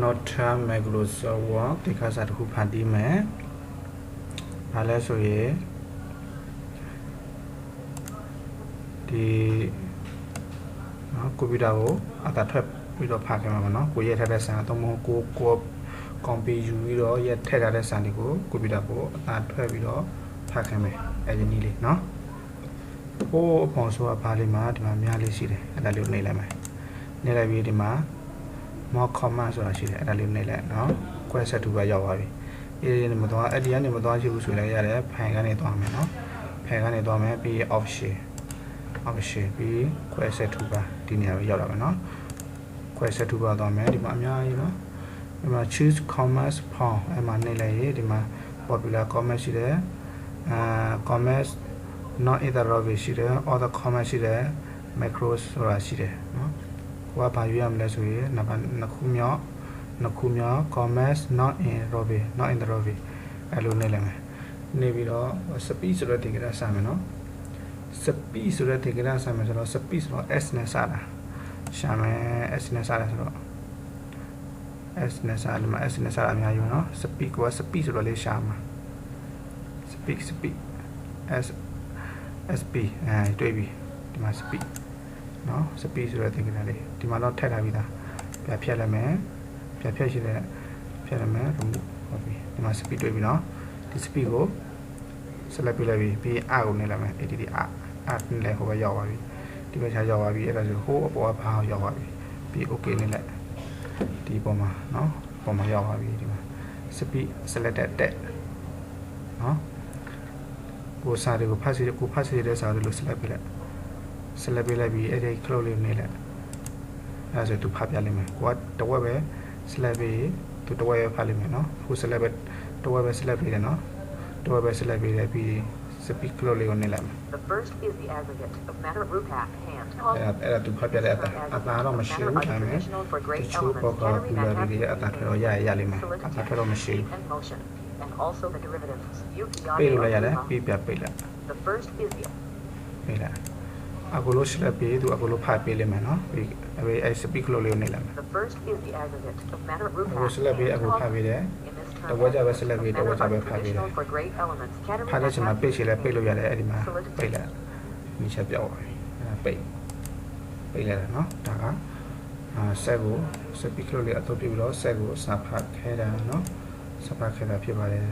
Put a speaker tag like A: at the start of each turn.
A: not Microsoft ဒီခါစားတစ်ခုဖန်တီးမယ်ဘာလဲဆိုရင်ဒီကွန်ပျူတာကိုအသာထွက်ပြီးတော့ဖတ်ခဲ့မှာပါနော်ကိုရက်ထက်တဲ့ဆန်တော့မဟုတ်ကိုကွန်ပျူတာယူပြီးတော့ရက်ထက်ထားတဲ့ဆန်တွေကိုကွန်ပျူတာကိုအသာထွက်ပြီးတော့ဖတ်ခဲ့မယ်အဲဒီနည်းလေးနော်ဟိုအပေါ်ဆိုတာဘာလေးမှာဒီမှာများလေးရှိတယ်အဲ့ဒါလေးကိုနှိပ်လိုက်မယ်နှိပ်လိုက်ပြီးဒီမှာ more command ဆိုတာရှိတယ်အဲ့ဒါလေးနှိပ်လိုက်နော် quest 2ပဲရောက်သွားပြီအဲဒီနေမသွားအဲ့ဒီကနေမသွားရှိဘူးဆိုလည်းရတယ်ဖိုင်ကနေသွားမယ်နော်ဖိုင်ကနေသွားမယ်ပြီး option ပြီး quest 2ပါဒီနေရာပဲရောက်လာမယ်နော် quest 2ပါသွားမယ်ဒီမှာအများကြီးနော်ဒီမှာ choose commerce form အဲ့မှာနှိပ်လိုက်ရေးဒီမှာ popular commerce ရှိတယ်commerce not either rubbish ရှိတယ် other commerce ရှိတယ် macros ဆိုတာရှိတယ်နော်ကိုကဘာရွေးရမလဲဆိုရင်နှစ်ခုမြောက် commerce not in rubbish not in the rubbish အဲ့လိုနှိပ်လိုက်မယ်နေပြီးတော့ speed ဆိုတဲ့ data စမယ်နော် speed ဆိုတဲ့ data စမယ်ဆိုတော့ speed ဆိုတော့ s နဲ့စတာရှာမယ် s နဲ့စတာဆိုတော့ s နဲ့စတယ်မှာ s နဲ့စတာအများကြီးနော် speed ကို speed ဆိုတော့လေးရှာမှာ speed sp တွေ့ပြီဒီမှာ speed နော် speed ဆိုတဲ့ data လေးဒီမှာတော့ထည့်ထားပြီးသားပြဖြတ်လိုက်မယ်ပြဖြတ်ရှိတဲ့ဖြတ်လိုက်မယ်ဟုတ်ပြီဒီမှာ speed တွေ့ပြီနော်ဒီ speed ကို select ပြလိုက်ပြီး r ကိုနှိပ်လိုက်မယ် add r နှိပ်လိုက်ဟိုဘက်ရောက်သွားပြီဒီဘက်ချရောက်သွားပြီအဲ့ဒါဆိုဟိုအပေါ်ကဘာရောက်သွားပြီပြီး okay နှိပ်လိုက်ဒီပေါ်မှာနော်ပေါ်မှာရောက်သွားပြီဒီမှာ speed selected တက်နော်ကိုစာတွေကိုဖတ်စီတဲ့စာတွေလို့ select ပြလိုက်ပြီးအဲ့ဒီ close လေးနှိပ်လိုက်အဲ့ဒါဆိုသူဖတ်ပြလိမ့်မယ်ကိုကတဝက်ပဲ select ပြီးသူတဝက်ပဲဖတ်လိမ့်မယ်နော်ဟို select ပဲတဝက်ပဲ select ပြီးတယ်နော်တဝက်ပဲ select ပြီးတယ်ပြီး speed close လေးကိုနှိပ်လိုက်မယ်
B: The first is the aggregate of matter group path hand
A: အဲ့ဒါသူဖတ်ပြတဲ့အတာတော့မရှိဘူးဒါပေမဲ့တချို့ပေါ်ကပူလာပြီးတဲ့အတာထွက်တော့ရလိမ့်မယ်အတာထွက်တော့မရှိဘူး
B: and also the derivatives
A: ပြေးလို့လည်းရတယ်ပြေးပြပိတ်လိုက်
B: The first is the
A: ပြေးလိုက်အခုလို့ select ပြီးသူအခုလို့ဖတ်ပေးလိမ့်မယ်နော်ပြီးအဲ့ speed close လေးကိုနှိပ်လိုက်မယ်
B: The first is the aggregate of matter group path
A: အခု select ပြီးအခုဖတ်ပေးတယ်တဝက်ကြပဲ select ပြီးတဝက်ကြပဲဖတ်ပေးတယ်ဖတ်တဲ့ချိန်မှာ page လေးပိတ်လို့ရတယ်အဲ့ဒီမှာပိတ်လိုက်ဒီချက်ပြောက်သွားပြီအဲ့ပိတ်လိုက်တယ်နော်ဒါကset ကို speed close လေးအသုံးပြုပြီးတော့ set ကိုစာဖတ်ခဲတာနော်စာဖတ်ခဲတာဖြစ်ပါတယ်